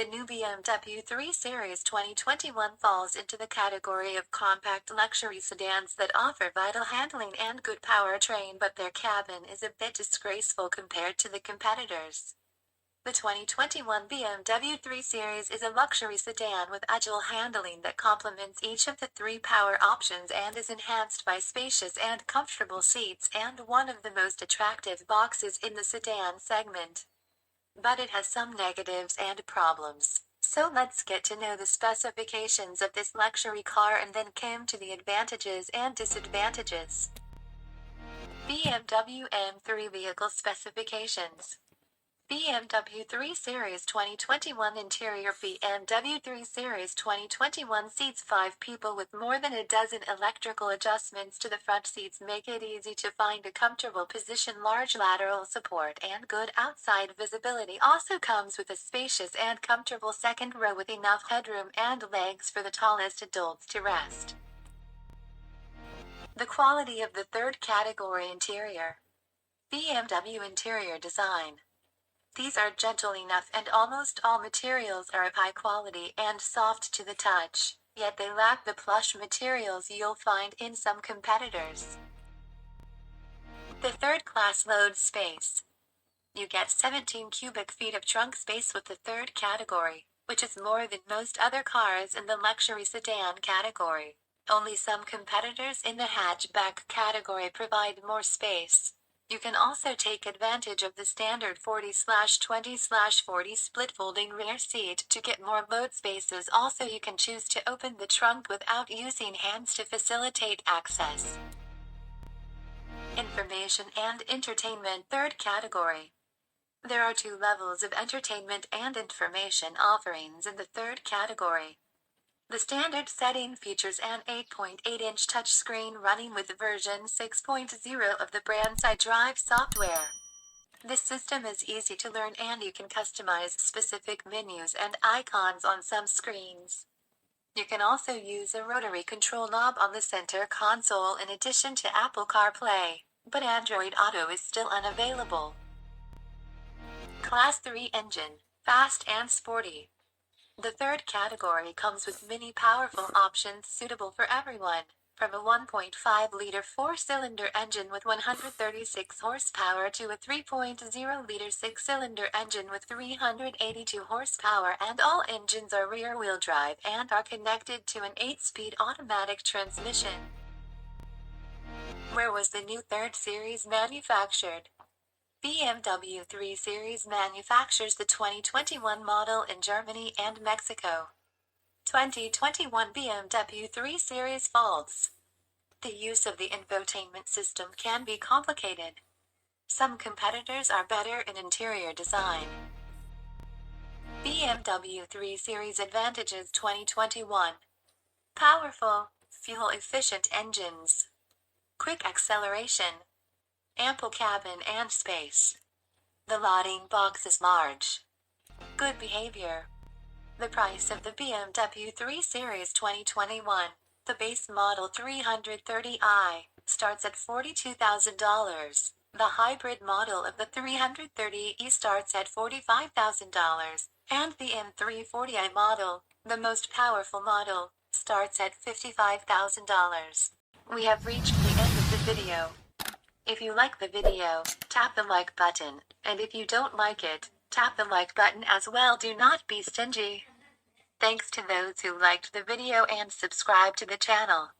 new BMW 3 Series 2021 falls into the category of compact luxury sedans that offer vital handling and good powertrain, but their cabin is a bit disgraceful compared to the competitors. The 2021 BMW 3 Series is a luxury sedan with agile handling that complements each of the three power options and is enhanced by spacious and comfortable seats and one of the most attractive boxes in the sedan segment. But it has some negatives and problems. So let's get to know the specifications of this luxury car and then come to the advantages and disadvantages. BMW M3 Vehicle Specifications. BMW 3 Series 2021 Interior. BMW 3 Series 2021 seats 5 people with more than a dozen electrical adjustments to the front seats make it easy to find a comfortable position. Large lateral support and good outside visibility also comes with a spacious and comfortable second row with enough headroom and legs for the tallest adults to rest. The quality of the third category interior. BMW interior design. These are gentle enough and almost all materials are of high quality and soft to the touch, yet they lack the plush materials you'll find in some competitors. The third class load space. You get 17 cubic feet of trunk space with the third category, which is more than most other cars in the luxury sedan category. Only some competitors in the hatchback category provide more space. You can also take advantage of the standard 40/20/40 split folding rear seat to get more load spaces. Also, you can choose to open the trunk without using hands to facilitate access. Information and entertainment. Third category. There are 2 levels of entertainment and information offerings in the third category. The standard setting features an 8.8-inch touchscreen running with version 6.0 of the brand's iDrive software. This system is easy to learn and you can customize specific menus and icons on some screens. You can also use a rotary control knob on the center console in addition to Apple CarPlay, but Android Auto is still unavailable. Class 3 engine, fast and sporty. The third category comes with many powerful options suitable for everyone, from a 1.5-liter 4-cylinder engine with 136 horsepower to a 3.0-liter 6-cylinder engine with 382 horsepower, and all engines are rear-wheel drive and are connected to an 8-speed automatic transmission. Where was the new 3rd Series manufactured? BMW 3 Series manufactures the 2021 model in Germany and Mexico. 2021 BMW 3 Series faults. The use of the infotainment system can be complicated. Some competitors are better in interior design. BMW 3 Series advantages. 2021. Powerful, fuel-efficient engines. Quick acceleration. Ample cabin and space. The loading box is large. Good behavior. The price of the BMW 3 Series 2021, the base model 330i, starts at $42,000. The hybrid model of the 330e starts at $45,000, and the M340i model, the most powerful model, starts at $55,000. We have reached the end of the video. If you like the video, tap the like button, and if you don't like it, tap the like button as well. Do not be stingy. Thanks to those who liked the video and subscribed to the channel.